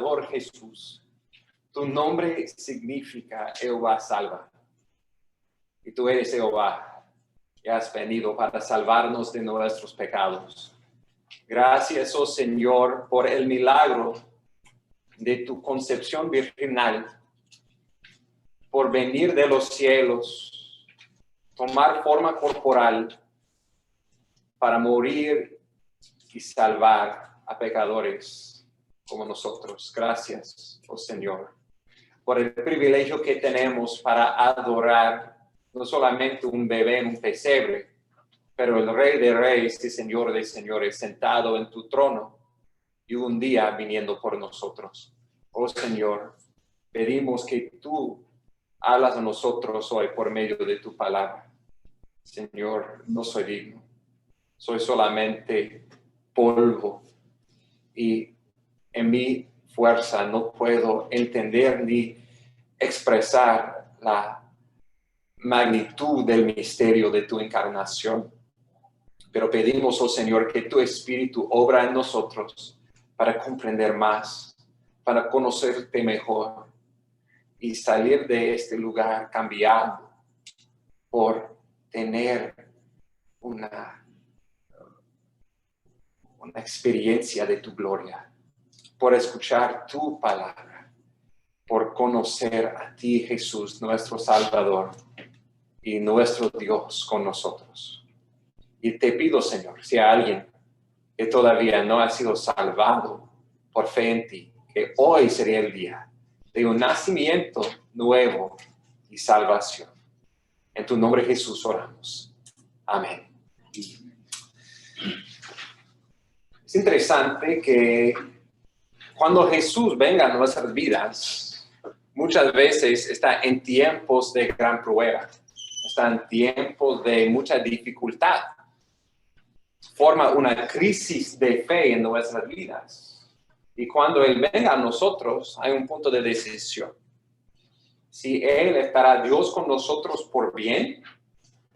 Salvador Jesús. Tu nombre significa Jehová salva. Y tú eres Jehová, que has venido para salvarnos de nuestros pecados. Gracias, oh Señor, por el milagro de tu concepción virginal, por venir de los cielos, tomar forma corporal para morir y salvar a pecadores como nosotros. Gracias, oh Señor, por el privilegio que tenemos para adorar no solamente un bebé en un pesebre, pero el Rey de Reyes y Señor de Señores sentado en tu trono y un día viniendo por nosotros. Oh Señor, pedimos que tú hablas a nosotros hoy por medio de tu palabra. Señor, no soy digno. Soy solamente polvo y en mi fuerza no puedo entender ni expresar la magnitud del misterio de tu encarnación. Pero pedimos, oh Señor, que tu Espíritu obra en nosotros para comprender más, para conocerte mejor y salir de este lugar cambiado por tener una experiencia de tu gloria, por escuchar tu palabra, por conocer a ti, Jesús, nuestro Salvador y nuestro Dios con nosotros. Y te pido, Señor, si hay alguien que todavía no ha sido salvado por fe en ti, que hoy sería el día de un nacimiento nuevo y salvación. En tu nombre, Jesús, oramos. Amén. Es interesante que cuando Jesús venga a nuestras vidas, muchas veces está en tiempos de gran prueba, está en tiempos de mucha dificultad. Forma una crisis de fe en nuestras vidas. Y cuando Él venga a nosotros, hay un punto de decisión. Si Él estará Dios con nosotros por bien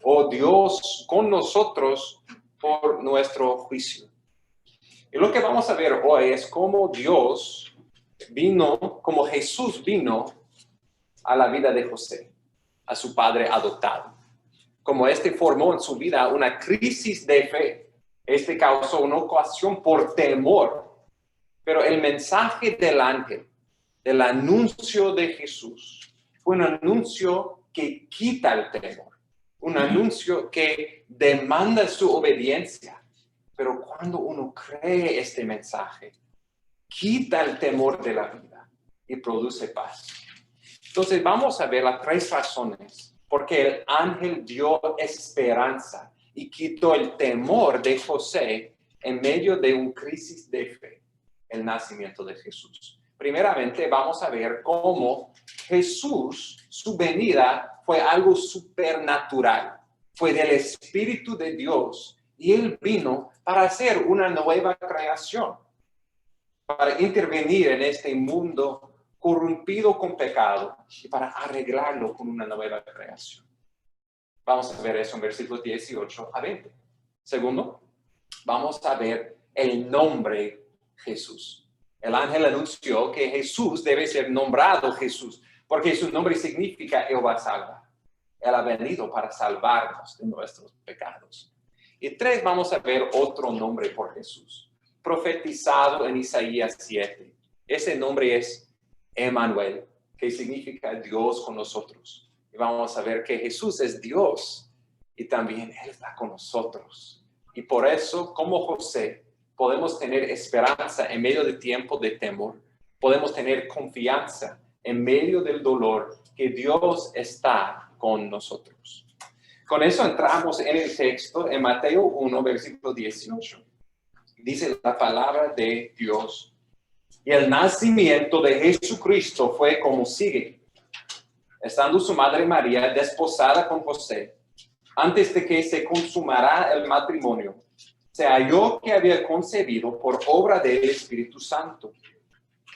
o Dios con nosotros por nuestro juicio. Y lo que vamos a ver hoy es cómo Dios vino, como Jesús vino a la vida de José, a su padre adoptado. Como este formó en su vida una crisis de fe. Este causó una ocasión por temor. Pero el mensaje del ángel, del anuncio de Jesús, fue un anuncio que quita el temor. Un anuncio que demanda su obediencia. Pero cuando uno cree este mensaje, quita el temor de la vida y produce paz. Entonces vamos a ver las 3 razones por qué el ángel dio esperanza y quitó el temor de José en medio de una crisis de fe, el nacimiento de Jesús. Primeramente vamos a ver cómo Jesús, su venida fue algo supernatural, fue del Espíritu de Dios y Él vino para hacer una nueva creación, para intervenir en este mundo corrompido con pecado y para arreglarlo con una nueva creación. Vamos a ver eso en versículos 18 a 20. Segundo, vamos a ver el nombre Jesús. El ángel anunció que Jesús debe ser nombrado Jesús, porque su nombre significa Jehová salva. Él ha venido para salvarnos de nuestros pecados. Y 3, vamos a ver otro nombre por Jesús, profetizado en Isaías 7. Ese nombre es Emmanuel, que significa Dios con nosotros. Y vamos a ver que Jesús es Dios y también Él está con nosotros. Y por eso, como José, podemos tener esperanza en medio de tiempo de temor. Podemos tener confianza en medio del dolor, que Dios está con nosotros. Con eso entramos en el texto en Mateo 1, versículo 18. Dice la palabra de Dios. Y el nacimiento de Jesucristo fue como sigue. Estando su madre María desposada con José, antes de que se consumara el matrimonio, se halló que había concebido por obra del Espíritu Santo.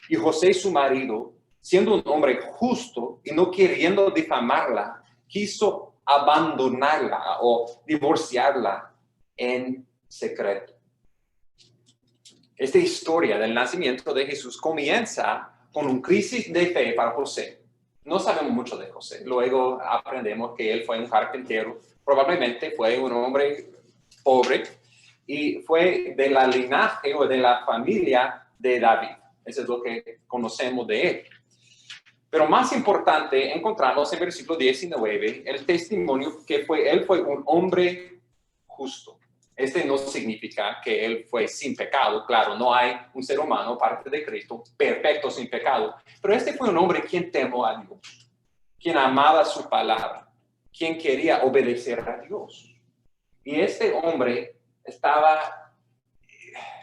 Y José, su marido, siendo un hombre justo y no queriendo difamarla, quiso abandonarla o divorciarla en secreto. esta historia del nacimiento de Jesús comienza con una crisis de fe para José. No sabemos mucho de José. Luego aprendemos que él fue un carpintero. Probablemente fue un hombre pobre y fue de la linaje o de la familia de David. Eso es lo que conocemos de él. Pero más importante, encontramos en versículo 19 el testimonio que él fue un hombre justo. Este no significa que él fue sin pecado. Claro, no hay un ser humano, aparte de Cristo, perfecto sin pecado. Pero este fue un hombre quien temó a Dios, quien amaba su palabra, quien quería obedecer a Dios. Y este hombre estaba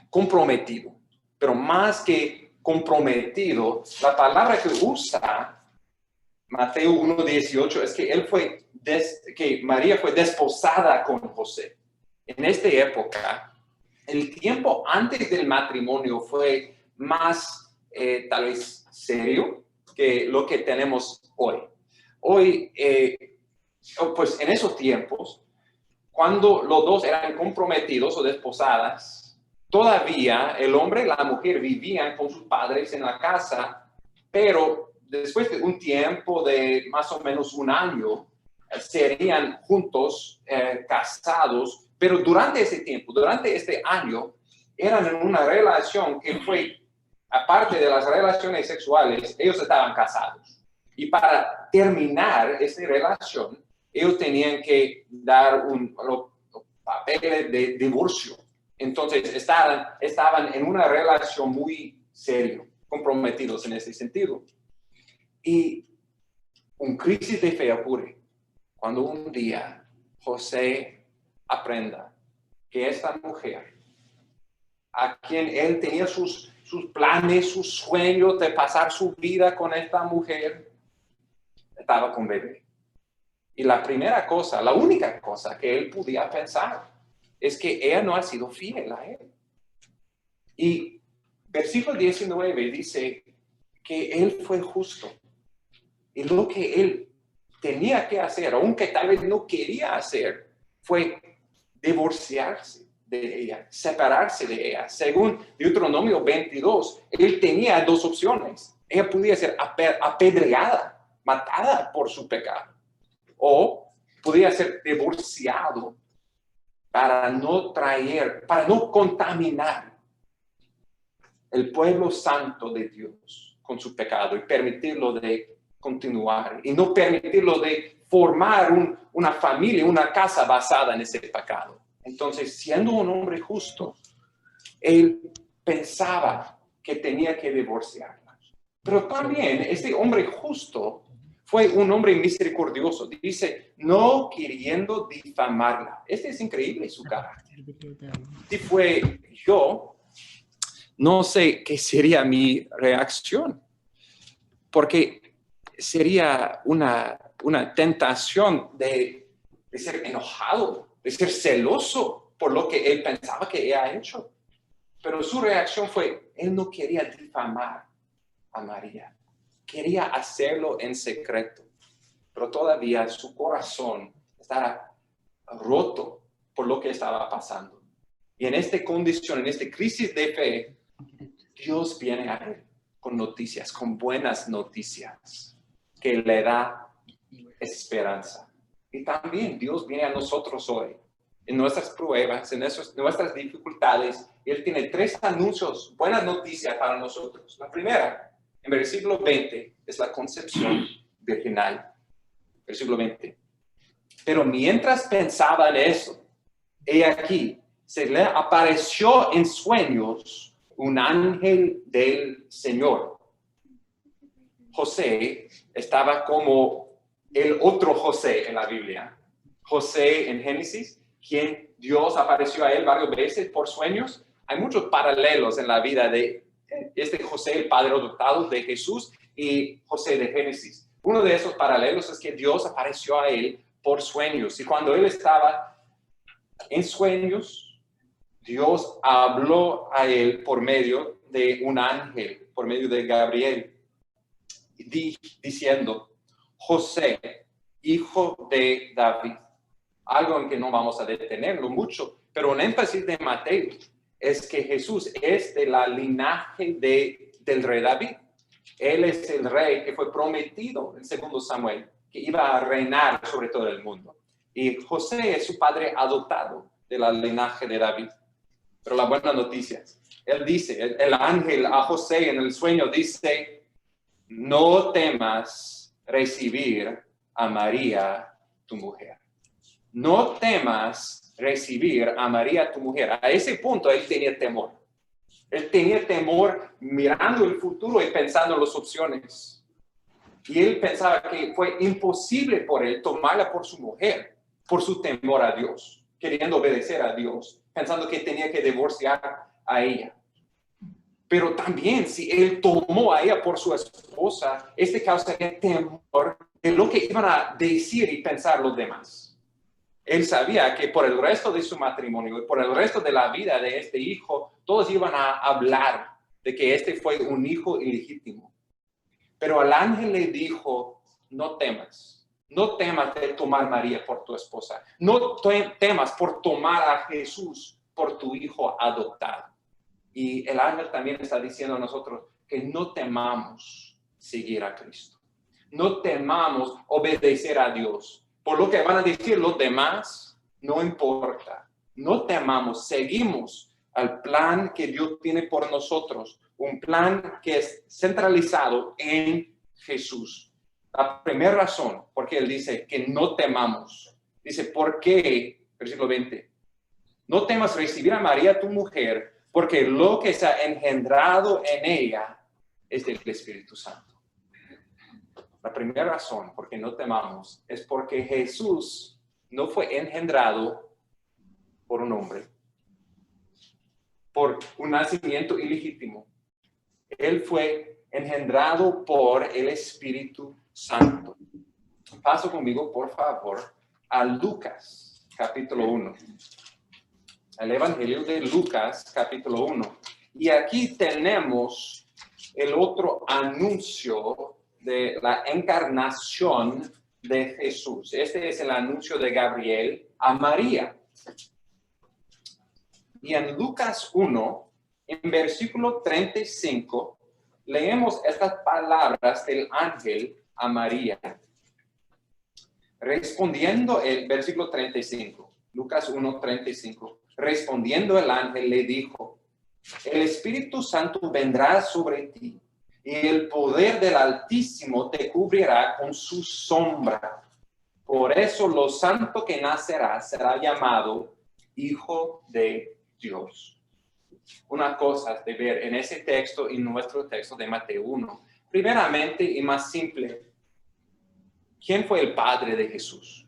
comprometido, pero más que comprometido, la palabra que usa Mateo 1:18 es que María fue desposada con José. En esta época, el tiempo antes del matrimonio fue más tal vez serio que lo que tenemos hoy. Hoy, pues en esos tiempos, cuando los dos eran comprometidos o desposadas, todavía el hombre y la mujer vivían con sus padres en la casa, pero después de un tiempo de más o menos un año, serían juntos, casados, pero durante ese tiempo, durante este año, eran en una relación que fue, aparte de las relaciones sexuales, ellos estaban casados. Y para terminar esta relación, ellos tenían que dar los papeles de divorcio. Entonces, estaban en una relación muy seria, comprometidos en ese sentido. Y una crisis de fe ocurre cuando un día José aprenda que esta mujer, a quien él tenía sus planes, sus sueños de pasar su vida con esta mujer, estaba con bebé. Y la primera cosa, la única cosa que él podía pensar es que ella no ha sido fiel a él. Y versículo 19 dice que él fue justo. Y lo que él tenía que hacer, aunque tal vez no quería hacer, fue divorciarse de ella, separarse de ella. Según Deuteronomio 22, él tenía dos opciones. Ella podía ser apedreada, matada por su pecado, o podía ser divorciado para no contaminar el pueblo santo de Dios con su pecado y permitirlo de continuar y no permitirlo de formar una familia, una casa basada en ese pecado. Entonces, siendo un hombre justo, él pensaba que tenía que divorciarla. Pero también este hombre justo fue un hombre misericordioso. Dice, no queriendo difamarla. Este es increíble su carácter. Si fue yo, no sé qué sería mi reacción, porque sería una tentación de ser enojado, de ser celoso por lo que él pensaba que ella ha hecho. Pero su reacción fue, él no quería difamar a María. Quería hacerlo en secreto, pero todavía su corazón estaba roto por lo que estaba pasando. Y en esta condición, en esta crisis de fe, Dios viene a él con noticias, con buenas noticias, que le da esperanza. Y también Dios viene a nosotros hoy, en nuestras pruebas, en nuestras dificultades. Él tiene 3 anuncios, buenas noticias para nosotros. La primera, en versículo 20, es la concepción virginal. Versículo 20. Pero mientras pensaba en eso, he aquí, se le apareció en sueños un ángel del Señor. José estaba como el otro José en la Biblia. José en Génesis, quien Dios apareció a él varias veces por sueños. Hay muchos paralelos en la vida de este José, el padre adoptado de Jesús, y José de Génesis. Uno de esos paralelos es que Dios apareció a él por sueños. Y cuando él estaba en sueños, Dios habló a él por medio de un ángel, por medio de Gabriel, diciendo, José, hijo de David. Algo en que no vamos a detenerlo mucho, pero un énfasis de Mateo es que Jesús es de la linaje del rey David. Él es el rey que fue prometido en 2 Samuel, que iba a reinar sobre todo el mundo. Y José es su padre adoptado de la linaje de David. Pero la buena noticia, él dice, el ángel a José en el sueño dice, no temas recibir a María, tu mujer. No temas recibir a María, tu mujer. A ese punto él tenía temor. Él tenía temor mirando el futuro y pensando en las opciones. Y él pensaba que fue imposible por él tomarla por su mujer, por su temor a Dios, queriendo obedecer a Dios, pensando que tenía que divorciar a ella. Pero también si él tomó a ella por su esposa, causaría temor de lo que iban a decir y pensar los demás. Él sabía que por el resto de su matrimonio y por el resto de la vida de este hijo, todos iban a hablar de que este fue un hijo ilegítimo. Pero al ángel le dijo, no temas de tomar a María por tu esposa. No temas por tomar a Jesús por tu hijo adoptado. Y el ángel también está diciendo a nosotros que no temamos seguir a Cristo. No temamos obedecer a Dios. Por lo que van a decir los demás, no importa. No temamos, seguimos al plan que Dios tiene por nosotros. Un plan que es centralizado en Jesús. La primera razón por qué él dice que no temamos. Dice, ¿por qué? Versículo 20. No temas recibir a María, tu mujer, porque lo que se ha engendrado en ella es del Espíritu Santo. La primera razón por qué no temamos es porque Jesús no fue engendrado por un hombre, por un nacimiento ilegítimo. Él fue engendrado por el Espíritu Santo. Paso conmigo, por favor, a Lucas, capítulo 1. El Evangelio de Lucas, capítulo 1. Y aquí tenemos el otro anuncio de la encarnación de Jesús. Este es el anuncio de Gabriel a María. Y en Lucas 1, en versículo 35, leemos estas palabras del ángel a María. Respondiendo el versículo 35, Lucas 1, 35. Respondiendo el ángel le dijo, el Espíritu Santo vendrá sobre ti y el poder del Altísimo te cubrirá con su sombra. Por eso lo santo que nacerá será llamado Hijo de Dios. Una cosa de ver en ese texto y nuestro texto de Mateo 1. Primeramente y más simple, ¿quién fue el padre de Jesús?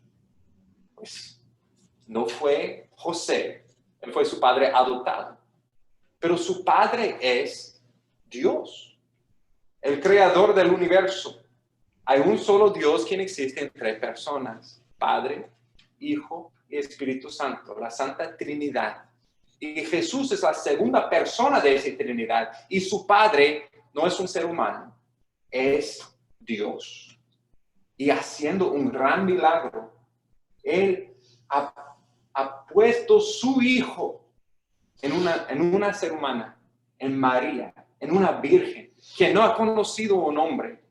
Pues no fue José, él fue su padre adoptado. Pero su padre es Dios. El creador del universo. Hay un solo Dios quien existe en 3 personas. Padre, Hijo y Espíritu Santo. La Santa Trinidad. Y Jesús es la segunda persona de esa Trinidad. Y su Padre no es un ser humano. Es Dios. Y haciendo un gran milagro. Él ha puesto su Hijo en una ser humana. En María. En una virgen. Que no ha conocido un hombre,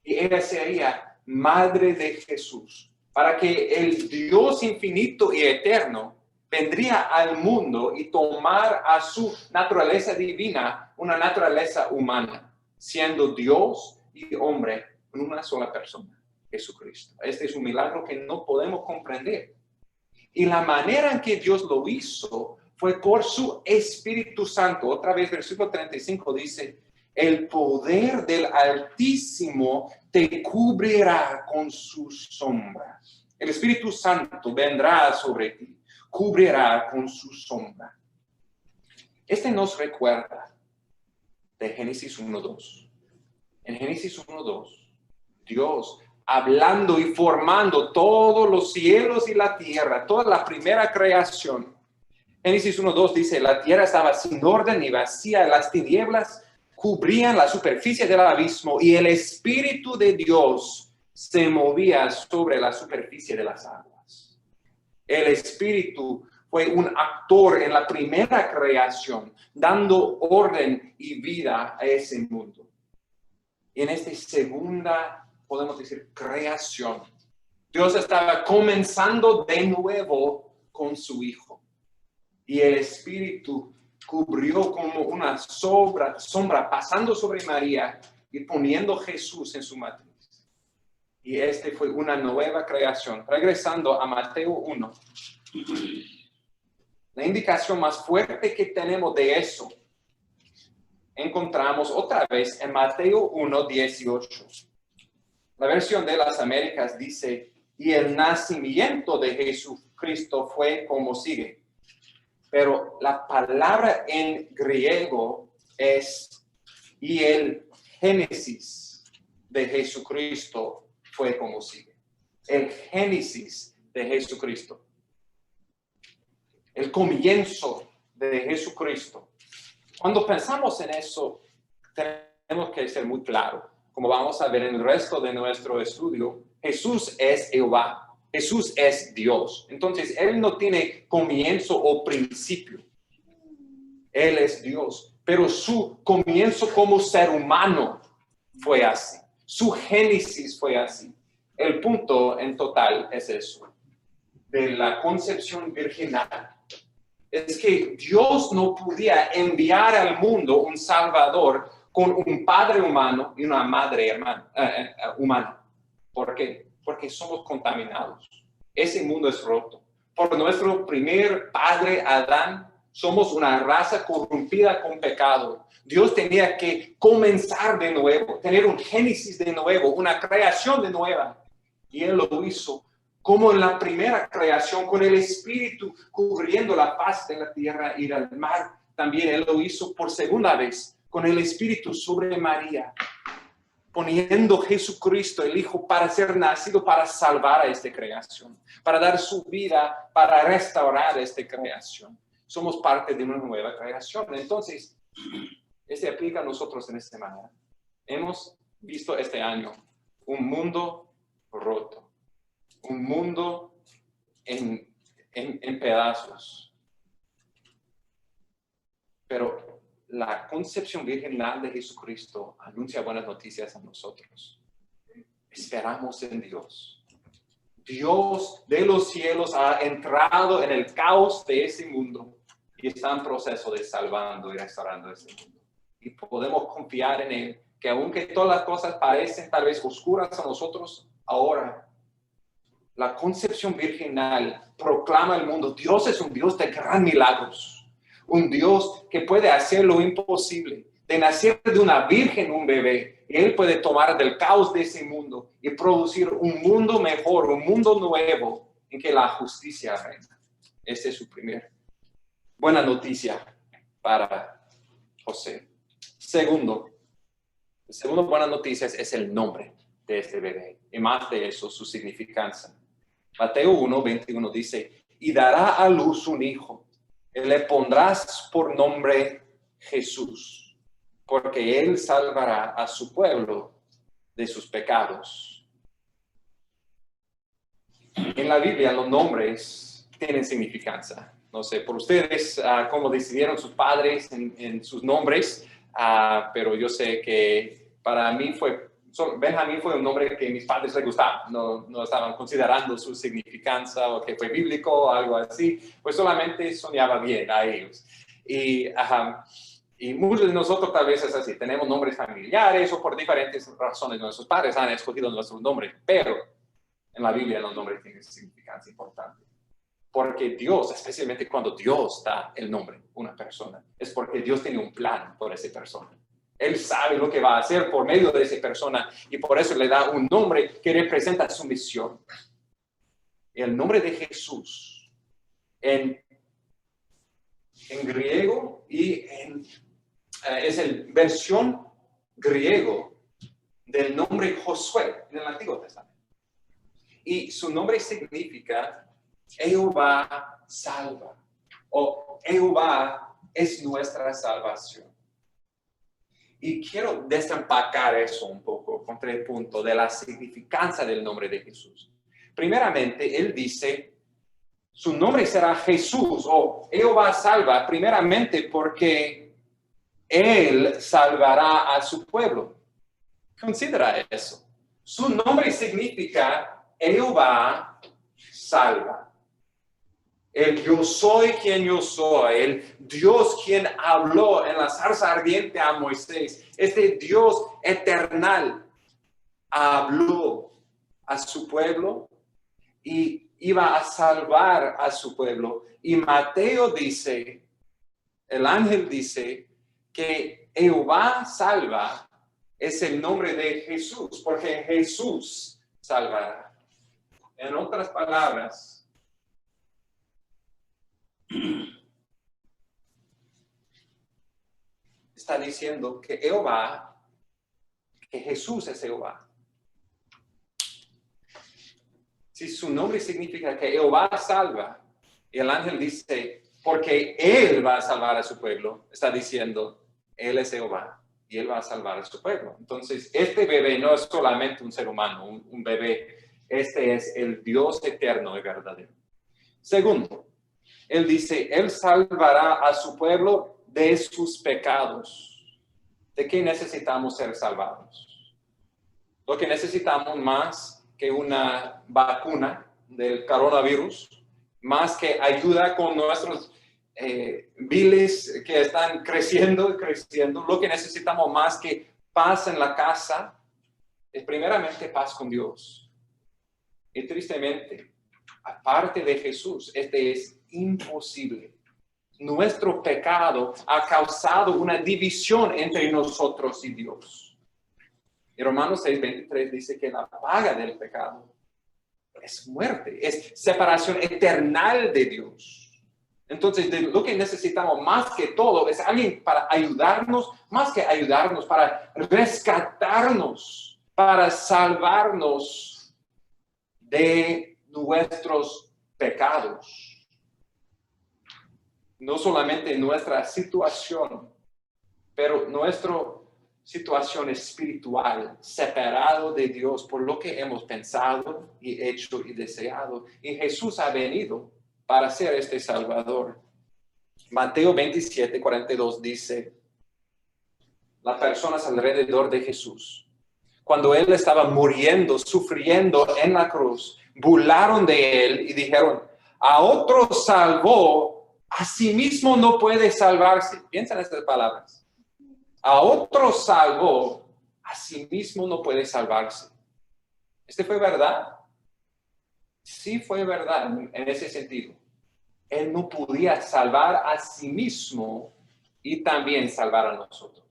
y ella sería madre de Jesús, para que el Dios infinito y eterno vendría al mundo y tomar a su naturaleza divina una naturaleza humana, siendo Dios y hombre en una sola persona, Jesucristo. Este es un milagro que no podemos comprender. Y la manera en que Dios lo hizo fue por su Espíritu Santo. Otra vez, versículo 35 dice, el poder del Altísimo te cubrirá con sus sombras. El Espíritu Santo vendrá sobre ti, cubrirá con su sombra. Este nos recuerda de Génesis 1:2. En Génesis 1:2, Dios hablando y formando todos los cielos y la tierra, toda la primera creación. Génesis 1:2 dice, la tierra estaba sin orden y vacía, las tinieblas cubrían la superficie del abismo y el Espíritu de Dios se movía sobre la superficie de las aguas. El Espíritu fue un actor en la primera creación, dando orden y vida a ese mundo. Y en esta segunda, podemos decir, creación, Dios estaba comenzando de nuevo con su Hijo. Y el Espíritu cubrió como una sombra pasando sobre María y poniendo Jesús en su matriz. Y fue una nueva creación. Regresando a Mateo 1. La indicación más fuerte que tenemos de eso encontramos otra vez en Mateo 1:18. La versión de las Américas dice, y el nacimiento de Jesucristo fue como sigue. Pero la palabra en griego es, y el Génesis de Jesucristo fue como sigue. El Génesis de Jesucristo. El comienzo de Jesucristo. Cuando pensamos en eso, tenemos que ser muy claros. Como vamos a ver en el resto de nuestro estudio, Jesús es Jehová. Jesús es Dios. Entonces, Él no tiene comienzo o principio. Él es Dios. Pero su comienzo como ser humano fue así. Su génesis fue así. El punto en total es eso. De la concepción virginal. Es que Dios no podía enviar al mundo un Salvador con un padre humano y una madre humana. ¿Por qué? Porque somos contaminados. Ese mundo es roto. Por nuestro primer padre, Adán, somos una raza corrompida con pecado. Dios tenía que comenzar de nuevo, tener un génesis de nuevo, una creación de nueva. Y Él lo hizo como en la primera creación, con el Espíritu cubriendo la faz de la tierra y del mar. También Él lo hizo por segunda vez, con el Espíritu sobre María, poniendo Jesucristo, el Hijo, para ser nacido, para salvar a esta creación, para dar su vida, para restaurar esta creación. Somos parte de una nueva creación. Entonces, se aplica a nosotros en esta manera. Hemos visto este año un mundo roto. Un mundo en pedazos. Pero la concepción virginal de Jesucristo anuncia buenas noticias a nosotros. Esperamos en Dios. Dios de los cielos ha entrado en el caos de ese mundo y está en proceso de salvando y restaurando ese mundo. Y podemos confiar en Él, que aunque todas las cosas parecen tal vez oscuras a nosotros ahora, la concepción virginal proclama al mundo, Dios es un Dios de gran milagros, un Dios que puede hacer lo imposible, de nacer de una virgen un bebé, y Él puede tomar del caos de ese mundo y producir un mundo mejor, un mundo nuevo en que la justicia reina. Esa es su primera buena noticia para José. Segunda buena noticia es el nombre de este bebé, y más de eso, su significancia. Mateo 1:21 dice, y dará a luz un hijo, y le pondrás por nombre Jesús, porque él salvará a su pueblo de sus pecados. En la Biblia los nombres tienen significancia. No sé, por ustedes, cómo decidieron sus padres en sus nombres, pero yo sé que para mí Benjamín fue un nombre que a mis padres les gustaba, no estaban considerando su significancia o que fue bíblico o algo así, pues solamente soñaba bien a ellos. Y muchos de nosotros tal vez es así, tenemos nombres familiares o por diferentes razones nuestros padres han escogido nuestros nombres, pero en la Biblia los nombres tienen significancia importante. Porque Dios, especialmente cuando Dios da el nombre a una persona, es porque Dios tiene un plan por esa persona. Él sabe lo que va a hacer por medio de esa persona y por eso le da un nombre que representa su misión. El nombre de Jesús en griego y es la versión griego del nombre Josué en el Antiguo Testamento. Y su nombre significa Jehová salva o Jehová es nuestra salvación. Y quiero desempacar eso un poco con 3 puntos de la significancia del nombre de Jesús. Primeramente, Él dice, su nombre será Jesús o Jehová salva, primeramente porque Él salvará a su pueblo. Considera eso. Su nombre significa Jehová salva. El yo soy quien yo soy, el Dios quien habló en la zarza ardiente a Moisés, este Dios eternal habló a su pueblo y iba a salvar a su pueblo. Y Mateo dice, el ángel dice que Jehová salva es el nombre de Jesús, porque Jesús salvará. En otras palabras, está diciendo que Jehová, que Jesús es Jehová. Si su nombre significa que Jehová salva, y el ángel dice, porque Él va a salvar a su pueblo, está diciendo, Él es Jehová y Él va a salvar a su pueblo. Entonces, este bebé no es solamente un ser humano, un bebé. Este es el Dios eterno y verdadero. Segundo, Él dice, Él salvará a su pueblo de sus pecados. ¿De qué necesitamos ser salvados? Lo que necesitamos más que una vacuna del coronavirus, más que ayuda con nuestros biles que están creciendo. Lo que necesitamos más que paz en la casa es primeramente paz con Dios. Y tristemente, aparte de Jesús, es imposible. Nuestro pecado ha causado una división entre nosotros y Dios. Y Romanos 6:23 dice que la paga del pecado es muerte, es separación eterna de Dios. Entonces, lo que necesitamos más que todo es alguien para ayudarnos, más que ayudarnos, para rescatarnos, para salvarnos de nuestros pecados. No solamente nuestra situación, pero nuestra situación espiritual, separado de Dios por lo que hemos pensado y hecho y deseado. Y Jesús ha venido para ser este Salvador. Mateo 27:42 dice, las personas alrededor de Jesús, cuando Él estaba muriendo, sufriendo en la cruz, burlaron de Él y dijeron, a otro salvó, a sí mismo no puede salvarse. Piensa en estas palabras. A otro salvó, a sí mismo no puede salvarse. ¿Fue verdad? Sí fue verdad en ese sentido. Él no podía salvar a sí mismo y también salvar a nosotros.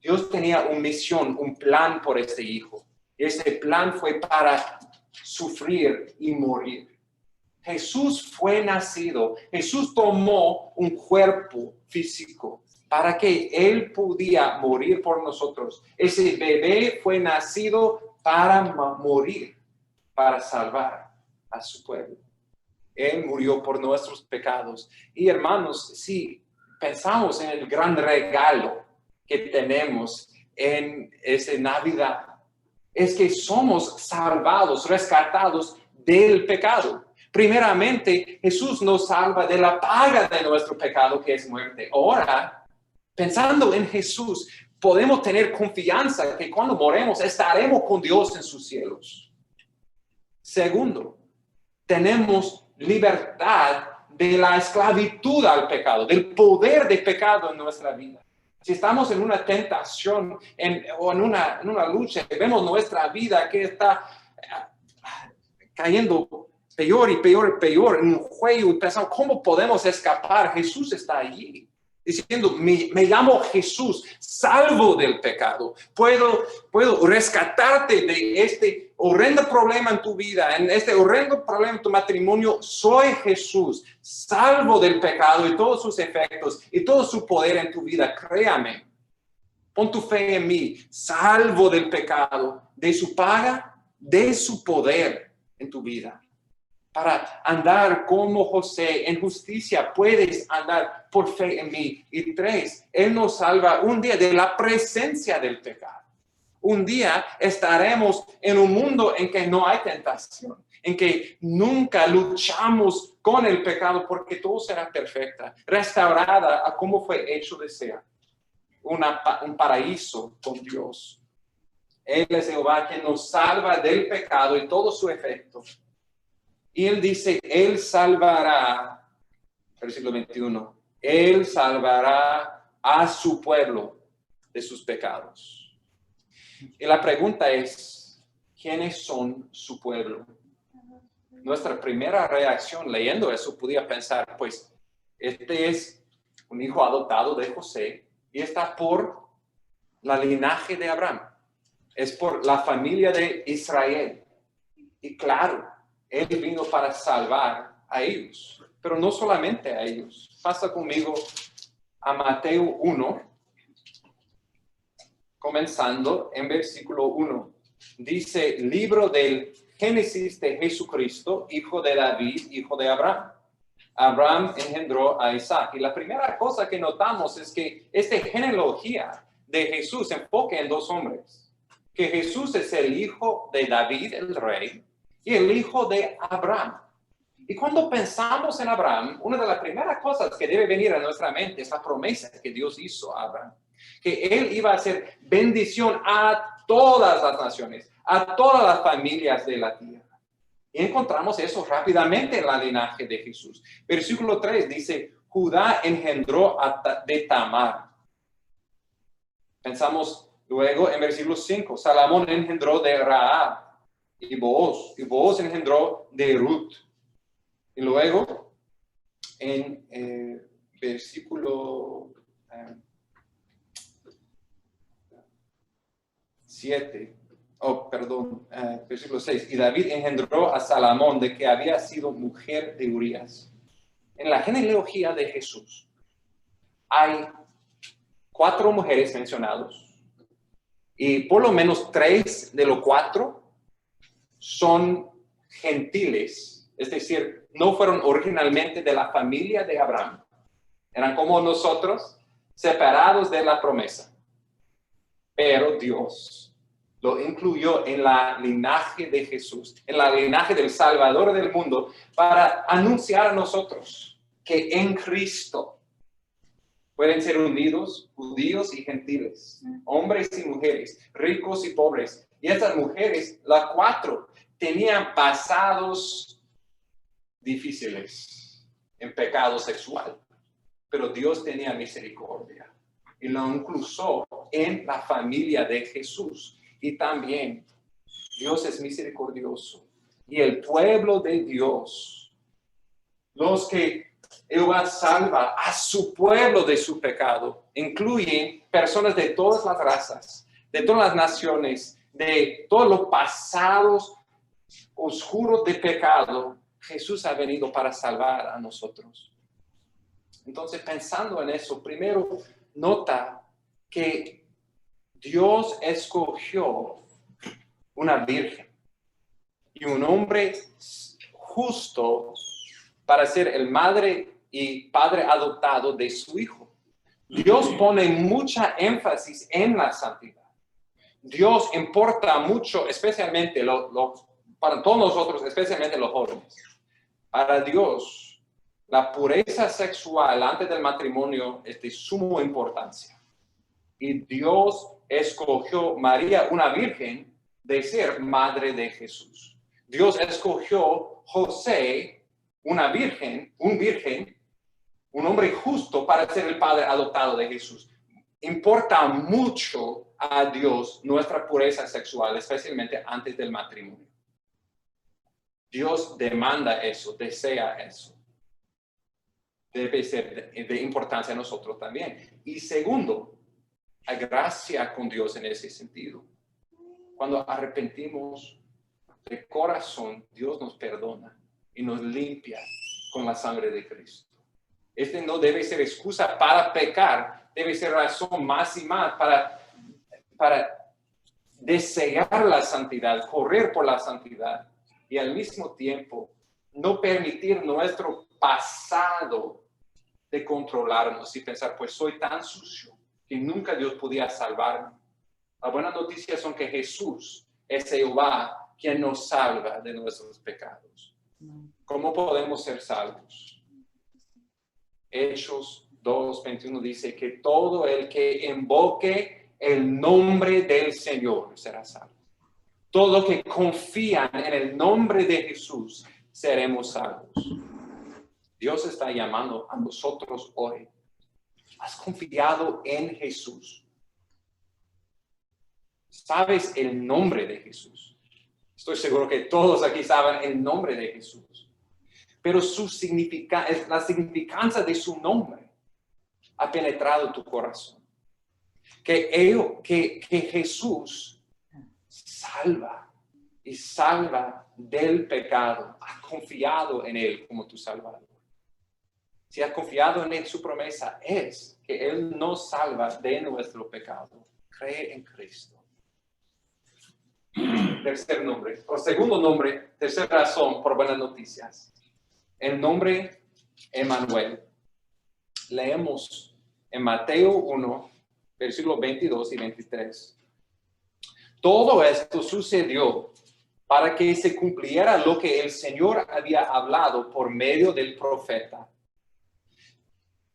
Dios tenía una misión, un plan por este hijo. Ese plan fue para sufrir y morir. Jesús fue nacido. Jesús tomó un cuerpo físico para que Él pudiera morir por nosotros. Ese bebé fue nacido para morir, para salvar a su pueblo. Él murió por nuestros pecados. Y hermanos, si pensamos en el gran regalo que tenemos en esa Navidad, es que somos salvados, rescatados del pecado. Primeramente, Jesús nos salva de la paga de nuestro pecado, que es muerte. Ahora, pensando en Jesús, podemos tener confianza que cuando moremos estaremos con Dios en sus cielos. Segundo, tenemos libertad de la esclavitud al pecado, del poder de pecado en nuestra vida. Si estamos en una tentación o en una lucha, vemos nuestra vida que está cayendo peor y peor y peor en un juego y pensamos, ¿cómo podemos escapar? Jesús está allí. Diciendo, me llamo Jesús, salvo del pecado. Puedo rescatarte de este horrendo problema en tu vida, en este horrendo problema en tu matrimonio. Soy Jesús, salvo del pecado y todos sus efectos y todo su poder en tu vida. Créame, pon tu fe en mí, salvo del pecado, de su paga, de su poder en tu vida. Para andar como José en justicia, puedes andar por fe en mí. Y 3, Él nos salva un día de la presencia del pecado. Un día estaremos en un mundo en que no hay tentación. en que nunca luchamos con el pecado porque todo será perfecta, restaurada a como fue hecho de ser, un paraíso con Dios. Él es Jehová quien nos salva del pecado y todo su efecto. Y él dice, él salvará, versículo 21, él salvará a su pueblo de sus pecados. Y la pregunta es, ¿quiénes son su pueblo? Nuestra primera reacción leyendo eso podía pensar, pues, este es un hijo adoptado de José y está por la linaje de Abraham. Es por la familia de Israel. Y claro, él vino para salvar a ellos, pero no solamente a ellos. Pasa conmigo a Mateo 1, comenzando en versículo 1. Dice, libro del Génesis de Jesucristo, hijo de David, hijo de Abraham. Abraham engendró a Isaac. Y la primera cosa que notamos es que esta genealogía de Jesús se enfoca en dos hombres. Que Jesús es el hijo de David, el rey, y el hijo de Abraham. Y cuando pensamos en Abraham, una de las primeras cosas que debe venir a nuestra mente es la promesa que Dios hizo a Abraham. Que él iba a hacer bendición a todas las naciones, a todas las familias de la tierra. Y encontramos eso rápidamente en la linaje de Jesús. Versículo 3 dice, Judá engendró de Tamar. Pensamos luego en versículo 5, Salomón engendró de Rahab y Booz engendró de Ruth. Y luego en versículo versículo 6. Y David engendró a Salomón, de que había sido mujer de Urías. En la genealogía de Jesús hay 4 mujeres mencionadas. Y por lo menos 3 de los 4 son gentiles. Es decir, no fueron originalmente de la familia de Abraham. Eran como nosotros, separados de la promesa. Pero Dios lo incluyó en la linaje de Jesús, en la linaje del Salvador del mundo, para anunciar a nosotros que en Cristo pueden ser unidos judíos y gentiles, hombres y mujeres, ricos y pobres. Y estas mujeres, las 4, tenían pasados difíciles en pecado sexual, pero Dios tenía misericordia y lo incluyó en la familia de Jesús. Y también Dios es misericordioso. Y el pueblo de Dios, los que Jehová salva a su pueblo de su pecado, incluyen personas de todas las razas, de todas las naciones, de todos los pasados oscuros de pecado. Jesús ha venido para salvar a nosotros. Entonces, pensando en eso, primero nota que Dios escogió una virgen y un hombre justo para ser el madre y padre adoptado de su hijo. Dios pone mucha énfasis en la santidad. Dios importa mucho, especialmente para todos nosotros, especialmente los jóvenes. Para Dios, la pureza sexual antes del matrimonio es de suma importancia. Y Dios escogió María, una virgen, de ser madre de Jesús. Dios escogió José, un hombre justo, para ser el padre adoptado de Jesús. Importa mucho a Dios nuestra pureza sexual, especialmente antes del matrimonio. Dios demanda eso, desea eso. Debe ser de importancia a nosotros también. Y segundo, hay gracia con Dios en ese sentido. Cuando arrepentimos de corazón, Dios nos perdona y nos limpia con la sangre de Cristo. Este no debe ser excusa para pecar, debe ser razón más y más para desear la santidad, correr por la santidad y al mismo tiempo no permitir nuestro pasado de controlarnos y pensar, pues soy tan sucio que nunca Dios podía salvarme. La buena noticia son que Jesús es Jehová quien nos salva de nuestros pecados. ¿Cómo podemos ser salvos? Hechos 2:21 dice que todo el que invoque el nombre del Señor será salvo. Todo que confían en el nombre de Jesús seremos salvos. Dios está llamando a nosotros hoy. ¿Has confiado en Jesús? ¿Sabes el nombre de Jesús? Estoy seguro que todos aquí saben el nombre de Jesús. Pero la significancia de su nombre ha penetrado tu corazón. Que Jesús salva y salva del pecado. Has confiado en Él como tu Salvador. Si has confiado en Él, su promesa es que Él nos salva de nuestro pecado. Cree en Cristo. Tercer nombre, o segundo nombre, tercera razón por buenas noticias. El nombre Emmanuel. Leemos en Mateo 1, versículos 22 y 23. Todo esto sucedió para que se cumpliera lo que el Señor había hablado por medio del profeta,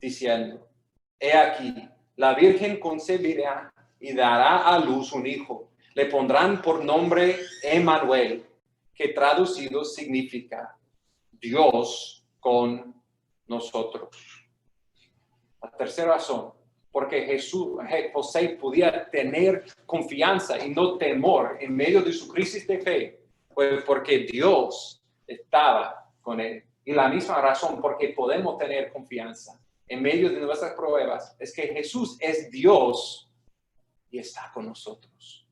diciendo: He aquí, la Virgen concebirá y dará a luz un hijo. Le pondrán por nombre Emmanuel, que traducido significa Dios con nosotros. La tercera razón, porque José podía tener confianza y no temor en medio de su crisis de fe, pues porque Dios estaba con él. Y la misma razón porque podemos tener confianza en medio de nuestras pruebas es que Jesús es Dios y está con nosotros.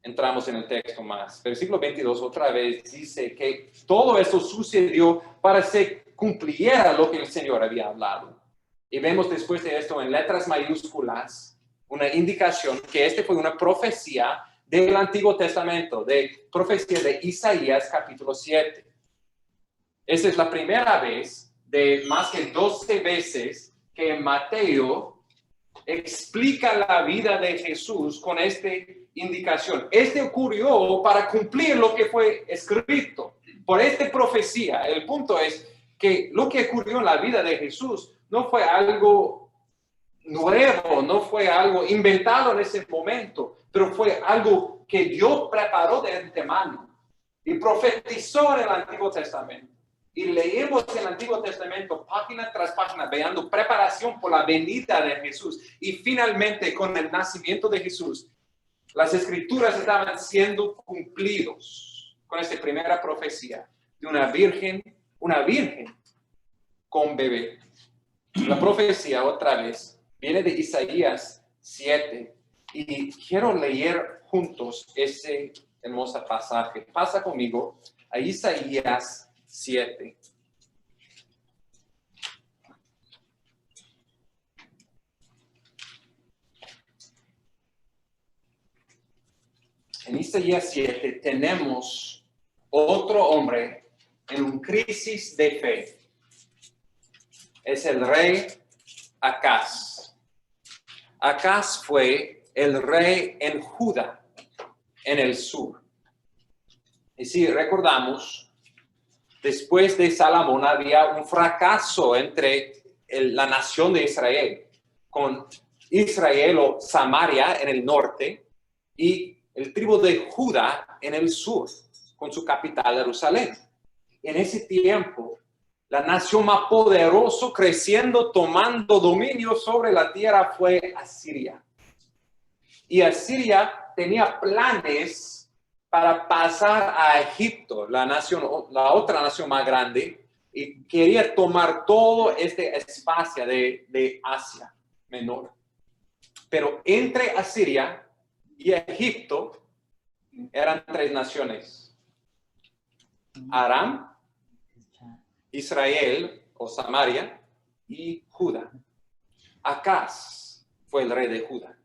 Entramos en el texto más. Versículo 22 otra vez dice que todo esto sucedió para que se cumpliera lo que el Señor había hablado. Y vemos después de esto en letras mayúsculas una indicación que fue una profecía del Antiguo Testamento, de profecía de Isaías capítulo 7. Esa es la primera vez de más que 12 veces que Mateo explica la vida de Jesús con esta indicación. Ocurrió para cumplir lo que fue escrito por esta profecía. El punto es que lo que ocurrió en la vida de Jesús no fue algo nuevo, no fue algo inventado en ese momento, pero fue algo que Dios preparó de antemano y profetizó en el Antiguo Testamento. Y leemos el Antiguo Testamento página tras página, veando preparación por la venida de Jesús. Y finalmente, con el nacimiento de Jesús, las Escrituras estaban siendo cumplidos con esta primera profecía de una virgen con bebé. La profecía, otra vez, viene de Isaías 7. Y quiero leer juntos ese hermoso pasaje. Pasa conmigo a Isaías 7. En Isaías 7 tenemos otro hombre en una crisis de fe. Es el rey Acaz. Acaz fue el rey en Judá, en el sur. Y si recordamos, después de Salomón había un fracaso entre la nación de Israel, con Israel o Samaria en el norte y el tribu de Judá en el sur, con su capital Jerusalén. En ese tiempo, la nación más poderosa, creciendo, tomando dominio sobre la tierra, fue Asiria. Y Asiria tenía planes para pasar a Egipto, la otra nación más grande, y quería tomar todo este espacio de Asia Menor. Pero entre Asiria y Egipto eran tres naciones: Aram, Israel o Samaria y Judá. Acaz fue el rey de Judá.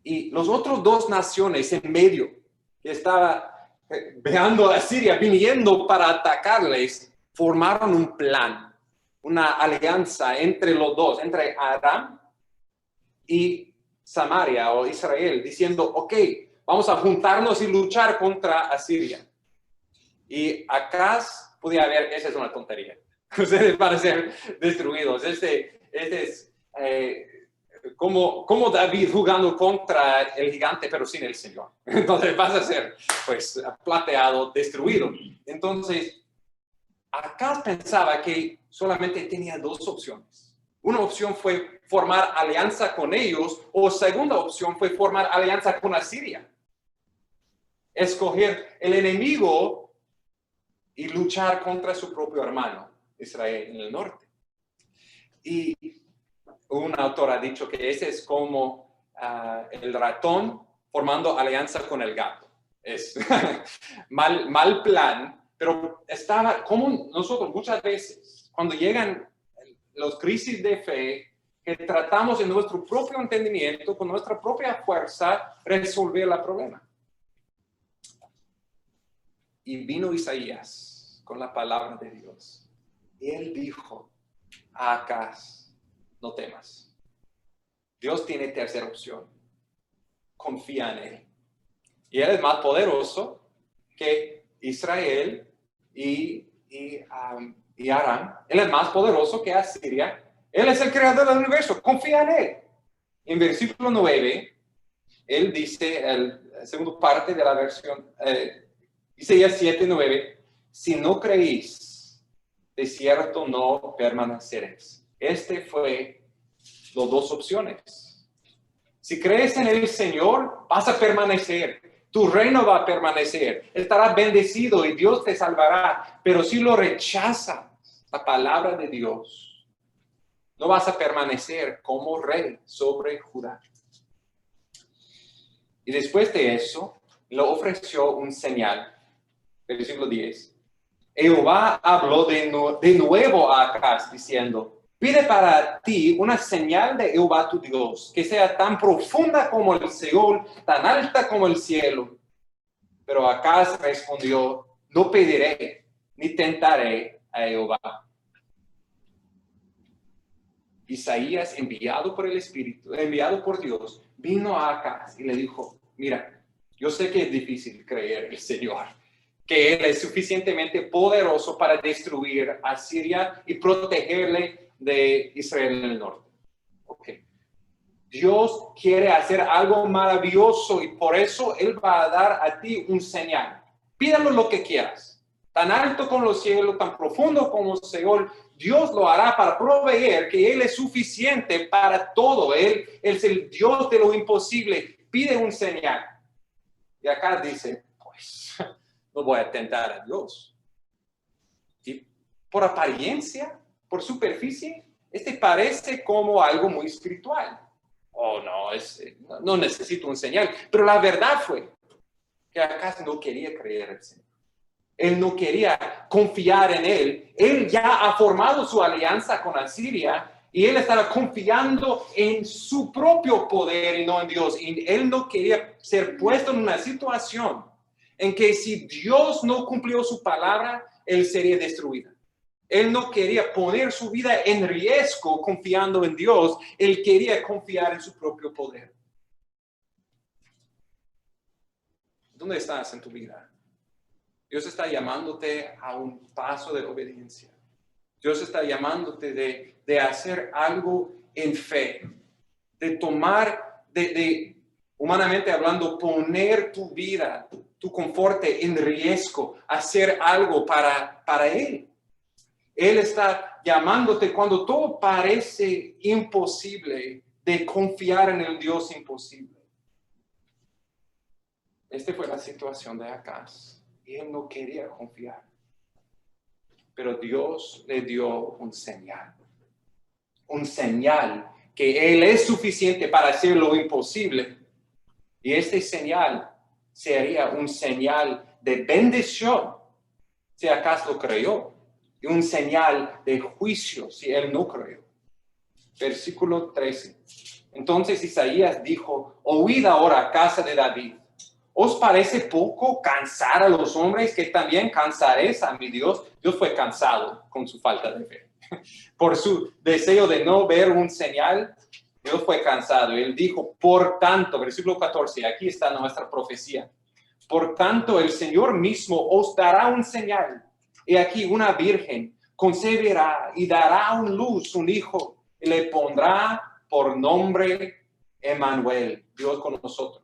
Y los otros dos naciones en medio, que estaba veando a Siria viniendo para atacarles, formaron un plan, una alianza entre los dos, entre Aram y Samaria o Israel, diciendo: ok, vamos a juntarnos y luchar contra Asiria. Y Acaz podía ver, esa es una tontería. Ustedes van a ser destruidos. Este es como David jugando contra el gigante, pero sin el Señor. Entonces vas a ser, pues, plateado, destruido. Entonces, Acaz pensaba que solamente tenía dos opciones. Una opción fue formar alianza con ellos, o segunda opción fue formar alianza con Asiria. Escoger el enemigo y luchar contra su propio hermano, Israel, en el norte. Y un autor ha dicho que ese es como el ratón formando alianza con el gato. Es mal plan, pero estaba como nosotros muchas veces, cuando llegan los crisis de fe, que tratamos en nuestro propio entendimiento, con nuestra propia fuerza, resolver el problema. Y vino Isaías con la palabra de Dios. Y él dijo a Acaz, no temas. Dios tiene tercera opción. Confía en él. Y él es más poderoso que Israel y Aram. Él es más poderoso que Asiria. Él es el creador del universo. Confía en él. En versículo 9, él dice, la segunda parte de la versión, Isaías 7:9, si no creéis, de cierto no permaneceréis. Fue las dos opciones. Si crees en el Señor, vas a permanecer. Tu reino va a permanecer. Estarás bendecido y Dios te salvará. Pero si lo rechazas, la palabra de Dios, no vas a permanecer como rey sobre Judá. Y después de eso, le ofreció un señal. Versículo 10. Jehová habló de nuevo a Acaz, diciendo, pide para ti una señal de Jehová tu Dios, que sea tan profunda como el Seol, tan alta como el cielo. Pero Acaz respondió, no pediré, ni tentaré a Jehová. Isaías, enviado por el Espíritu, enviado por Dios, vino a Acaz y le dijo, mira, yo sé que es difícil creer en el Señor, que Él es suficientemente poderoso para destruir a Siria y protegerle de Israel en el norte. Okay. Dios quiere hacer algo maravilloso y por eso Él va a dar a ti un señal. Pídalo lo que quieras. Tan alto como los cielos, tan profundo como el Seol, Dios lo hará para proveer que Él es suficiente para todo. Él es el Dios de lo imposible. Pide un señal. Y acá dice, pues, no voy a tentar a Dios. Y por apariencia, por superficie, parece como algo muy espiritual. Oh, no, no necesito un señal. Pero la verdad fue que Acaz no quería creer en el Señor. Él no quería confiar en Él. Él ya ha formado su alianza con Asiria y él estaba confiando en su propio poder y no en Dios. Y él no quería ser puesto en una situación en que si Dios no cumplió su palabra, él sería destruido. Él no quería poner su vida en riesgo confiando en Dios. Él quería confiar en su propio poder. ¿Dónde estás en tu vida? Dios está llamándote a un paso de obediencia. Dios está llamándote de hacer algo en fe, de tomar, humanamente hablando, poner tu vida, tu confort en riesgo, hacer algo para Él. Él está llamándote cuando todo parece imposible, de confiar en el Dios imposible. Esta fue la situación de Acaz. Y él no quería confiar. Pero Dios le dio un señal. Un señal que Él es suficiente para hacer lo imposible. Y este señal sería un señal de bendición, si acaso creyó. Y un señal de juicio, si él no creyó. Versículo 13. Entonces Isaías dijo, oíd ahora, casa de David. ¿Os parece poco cansar a los hombres que también cansaréis a mi Dios? Dios fue cansado con su falta de fe. Por su deseo de no ver un señal, Dios fue cansado. Él dijo, por tanto, versículo 14, aquí está nuestra profecía. Por tanto, el Señor mismo os dará un señal. Y aquí una virgen concebirá y dará a luz un hijo y le pondrá por nombre Emmanuel, Dios con nosotros.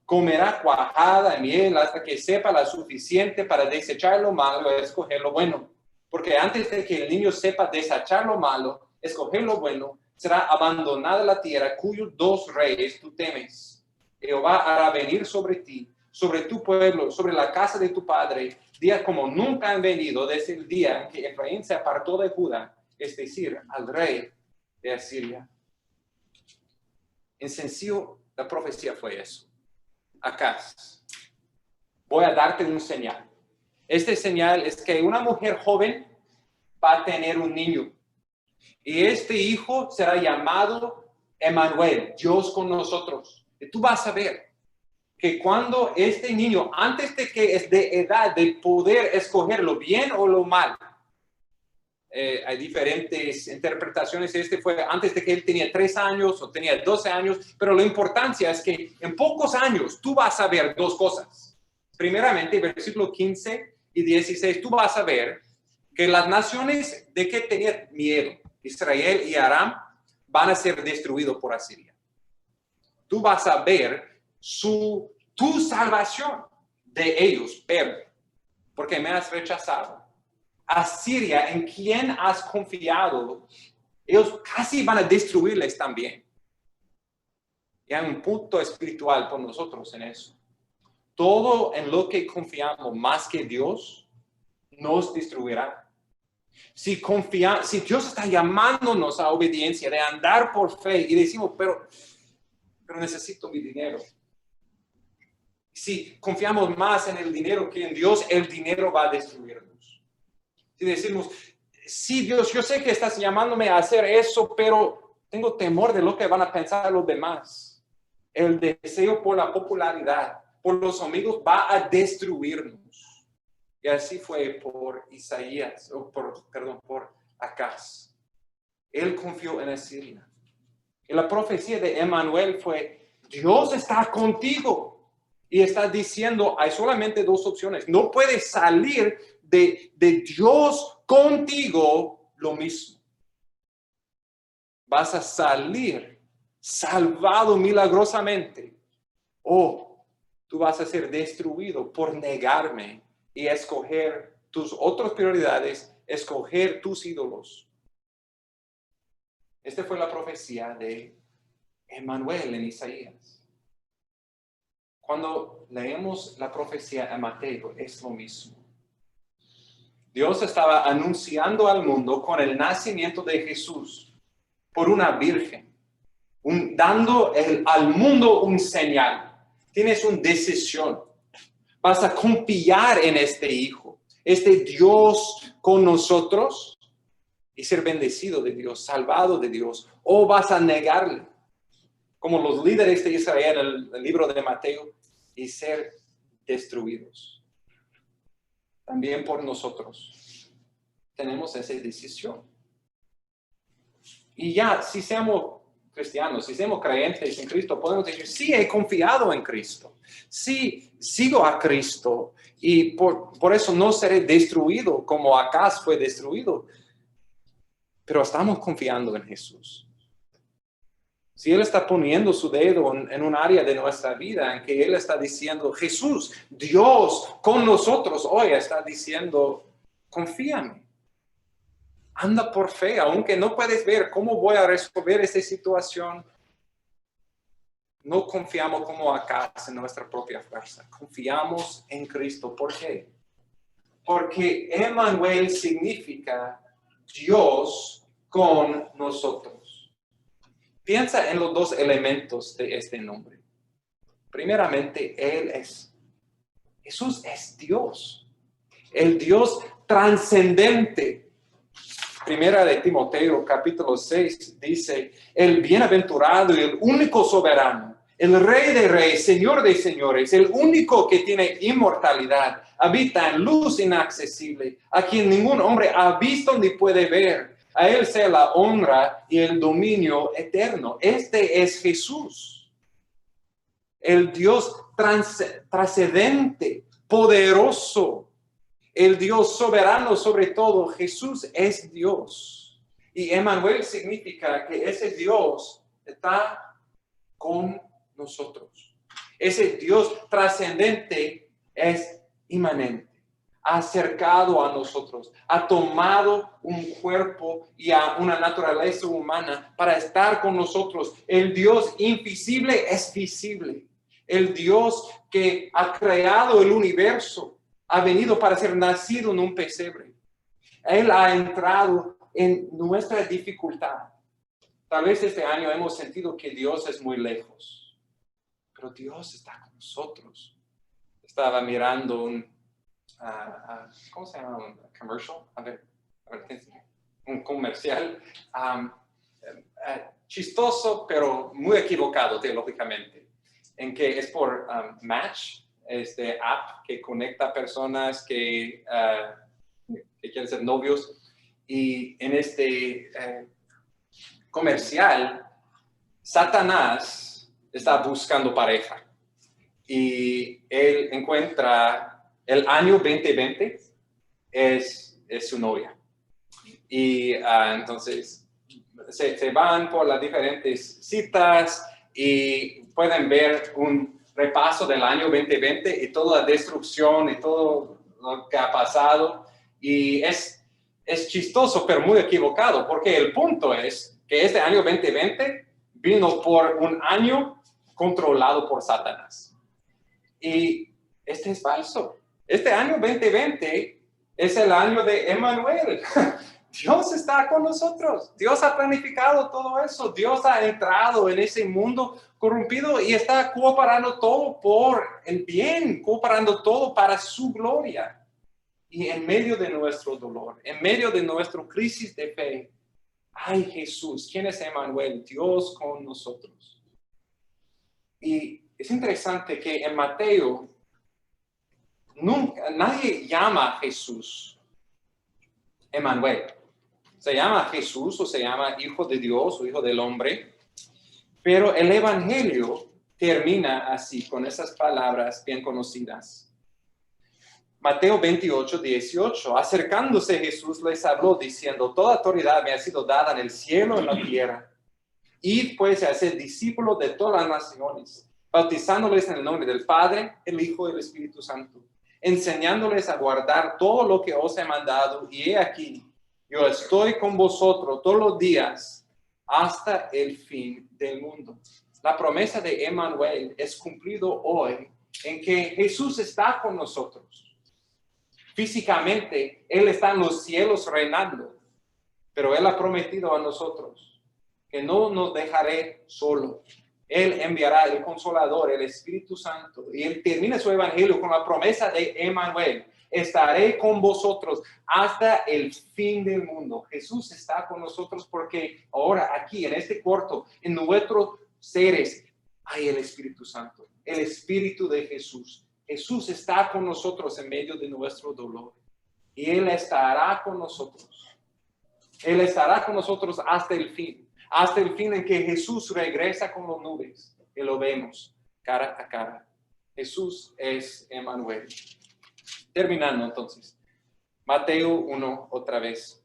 Comerá cuajada y miel hasta que sepa la suficiente para desechar lo malo y escoger lo bueno. Porque antes de que el niño sepa desechar lo malo, escoger lo bueno, será abandonada la tierra cuyos dos reyes tú temes. Jehová hará venir sobre ti, sobre tu pueblo, sobre la casa de tu padre, días como nunca han venido desde el día en que Efraín se apartó de Judá, es decir, al rey de Asiria. En sencillo, la profecía fue eso. Acaz, voy a darte un señal. Este señal es que una mujer joven va a tener un niño. Y este hijo será llamado Emmanuel, Dios con nosotros. Y tú vas a ver que cuando este niño, antes de que es de edad de poder escoger lo bien o lo mal, hay diferentes interpretaciones. Este fue antes de que él tenía 3 años o tenía 12 años, pero la importancia es que en pocos años tú vas a ver dos cosas. Primeramente, versículo 15 y 16, tú vas a ver que las naciones de que tenían miedo, Israel y Aram, van a ser destruidos por Asiria. Tú vas a ver tu salvación de ellos, pero porque me has rechazado. Asiria, en quien has confiado, ellos casi van a destruirles también. Y hay un punto espiritual por nosotros en eso. Todo en lo que confiamos más que Dios nos destruirá. Si Dios está llamándonos a obediencia, de andar por fe y decimos, pero necesito mi dinero. Si confiamos más en el dinero que en Dios, el dinero va a destruirnos. Si decimos, sí, Dios, yo sé que estás llamándome a hacer eso, pero tengo temor de lo que van a pensar los demás. El deseo por la popularidad, por los amigos, va a destruirnos. Y así fue por Isaías, por Acaz. Él confió en Asiria. Y la profecía de Emmanuel fue, Dios está contigo. Y está diciendo, hay solamente dos opciones. No puedes salir de Dios contigo lo mismo. Vas a salir salvado milagrosamente. O tú vas a ser destruido por negarme y escoger tus otras prioridades, escoger tus ídolos. Esta fue la profecía de Emmanuel en Isaías. Cuando leemos la profecía en Mateo, es lo mismo. Dios estaba anunciando al mundo con el nacimiento de Jesús por una virgen, dando al mundo un señal. Tienes una decisión. ¿Vas a confiar en este hijo, este Dios con nosotros y ser bendecido de Dios, salvado de Dios, o vas a negarle? Como los líderes de Israel en el libro de Mateo, y ser destruidos. También por nosotros tenemos esa decisión. Y ya, si seamos cristianos, si somos creyentes en Cristo, podemos decir, sí, he confiado en Cristo. Sí, sigo a Cristo. Y por eso no seré destruido como Acaz fue destruido. Pero estamos confiando en Jesús. Si Él está poniendo su dedo en un área de nuestra vida en que Él está diciendo, Jesús, Dios con nosotros, hoy está diciendo, confíame. Anda por fe, aunque no puedes ver cómo voy a resolver esta situación. No confiamos como acá en nuestra propia fuerza. Confiamos en Cristo. ¿Por qué? Porque Emmanuel significa Dios con nosotros. Piensa en los dos elementos de este nombre. Primeramente, Jesús es Dios. El Dios trascendente. Primera de Timoteo, capítulo 6, dice, el bienaventurado y el único soberano, el Rey de reyes, Señor de señores, el único que tiene inmortalidad, habita en luz inaccesible, a quien ningún hombre ha visto ni puede ver. A Él sea la honra y el dominio eterno. Este es Jesús, el Dios trascendente, poderoso, el Dios soberano sobre todo. Jesús es Dios. Y Emmanuel significa que ese Dios está con nosotros. Ese Dios trascendente es inmanente, ha acercado a nosotros, ha tomado un cuerpo y a una naturaleza humana para estar con nosotros. El Dios invisible es visible. El Dios que ha creado el universo ha venido para ser nacido en un pesebre. Él ha entrado en nuestra dificultad. Tal vez este año hemos sentido que Dios es muy lejos, pero Dios está con nosotros. Estaba mirando ¿cómo se llama? Un commercial. Un comercial chistoso, pero muy equivocado teológicamente, en que es por Match, este app que conecta personas que quieren ser novios, y en este comercial, Satanás está buscando pareja y él encuentra el año 2020 es su novia. Y entonces se van por las diferentes citas y pueden ver un repaso del año 2020 y toda la destrucción y todo lo que ha pasado. Y es chistoso, pero muy equivocado, porque el punto es que este año 2020 vino por un año controlado por Satanás. Y este es falso. Este año 2020 es el año de Emmanuel. Dios está con nosotros. Dios ha planificado todo eso. Dios ha entrado en ese mundo corrompido y está cooperando todo por el bien, cooperando todo para su gloria. Y en medio de nuestro dolor, en medio de nuestra crisis de fe, ¡ay, Jesús! ¿Quién es Emmanuel? Dios con nosotros. Y es interesante que en Mateo nadie llama a Jesús Emmanuel. Se llama Jesús o se llama Hijo de Dios o Hijo del Hombre, pero el Evangelio termina así, con esas palabras bien conocidas. Mateo 28, 18. Acercándose Jesús les habló diciendo: toda autoridad me ha sido dada en el cielo y en la tierra. Id pues a ser discípulos de todas las naciones, bautizándoles en el nombre del Padre, el Hijo y el Espíritu Santo, enseñándoles a guardar todo lo que os he mandado. Y he aquí, yo estoy con vosotros todos los días hasta el fin del mundo. La promesa de Emmanuel es cumplido hoy en que Jesús está con nosotros. Físicamente, Él está en los cielos reinando, pero Él ha prometido a nosotros que no nos dejaré solo. Él enviará el Consolador, el Espíritu Santo, y Él termina su evangelio con la promesa de Emmanuel: estaré con vosotros hasta el fin del mundo. Jesús está con nosotros porque ahora aquí en este cuarto, en nuestros seres, hay el Espíritu Santo, el Espíritu de Jesús. Jesús está con nosotros en medio de nuestro dolor y Él estará con nosotros. Él estará con nosotros hasta el fin en que Jesús regresa con las nubes y lo vemos cara a cara. Jesús es Emmanuel. Terminando entonces, Mateo 1 otra vez.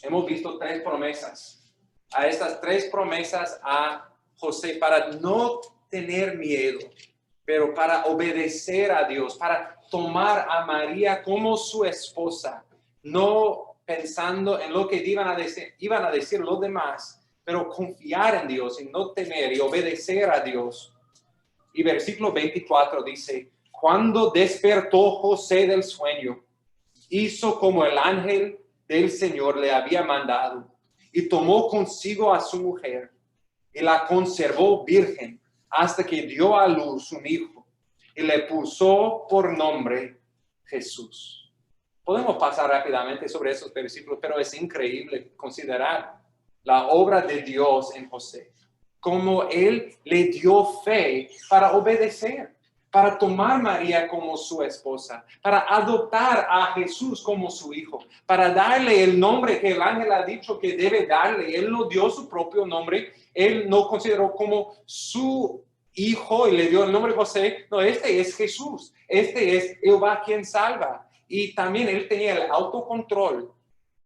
Hemos visto 3 promesas. A estas 3 promesas a José para no tener miedo, pero para obedecer a Dios, para tomar a María como su esposa, no pensando en lo que iban a decir los demás, pero confiar en Dios y no temer y obedecer a Dios. Y versículo 24 dice: cuando despertó José del sueño, hizo como el ángel del Señor le había mandado, y tomó consigo a su mujer, y la conservó virgen hasta que dio a luz un hijo, y le puso por nombre Jesús. Podemos pasar rápidamente sobre esos versículos, pero es increíble considerar la obra de Dios en José, como Él le dio fe para obedecer, para tomar a María como su esposa, para adoptar a Jesús como su hijo, para darle el nombre que el ángel ha dicho que debe darle. Él no dio su propio nombre, él no consideró como su hijo y le dio el nombre José. No, este es Jesús, este es Jehová quien salva. Y también él tenía el autocontrol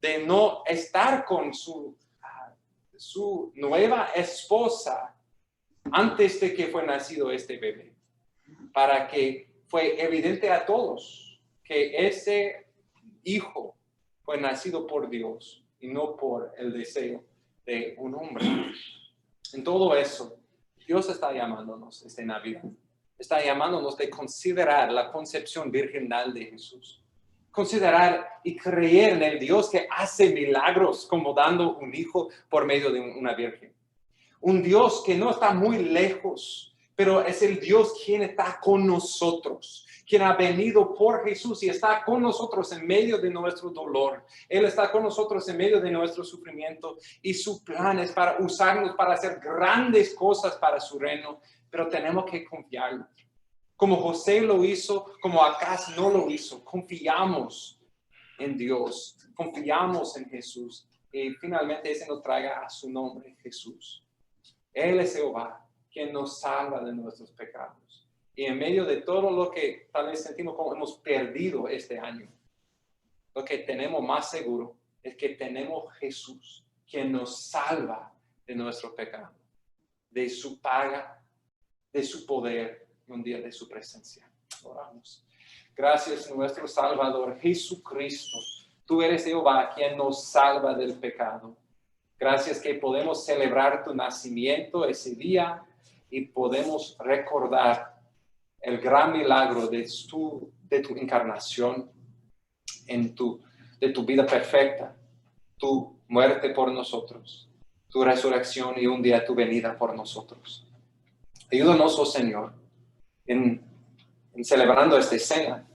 de no estar con su nueva esposa antes de que fue nacido este bebé, para que fue evidente a todos que ese hijo fue nacido por Dios y no por el deseo de un hombre. En todo eso, Dios está llamándonos esta Navidad. Está llamándonos de considerar la concepción virginal de Jesús. Considerar y creer en el Dios que hace milagros como dando un hijo por medio de una virgen. Un Dios que no está muy lejos, pero es el Dios quien está con nosotros, quien ha venido por Jesús y está con nosotros en medio de nuestro dolor. Él está con nosotros en medio de nuestro sufrimiento y su plan es para usarnos para hacer grandes cosas para su reino, pero tenemos que confiarlo. Como José lo hizo, como Acaz no lo hizo, confiamos en Dios, confiamos en Jesús y finalmente ese nos traiga a su nombre, Jesús. Él es Jehová, quien nos salva de nuestros pecados. Y en medio de todo lo que tal vez sentimos como hemos perdido este año, lo que tenemos más seguro es que tenemos Jesús, quien nos salva de nuestro pecado, de su paga, de su poder y un día de su presencia. Oramos. Gracias, nuestro Salvador Jesucristo. Tú eres Jehová, quien nos salva del pecado. Gracias que podemos celebrar tu nacimiento ese día y podemos recordar el gran milagro de tu encarnación, de tu vida perfecta, tu muerte por nosotros, tu resurrección y un día tu venida por nosotros. Ayúdanos, oh Señor, en celebrando esta cena,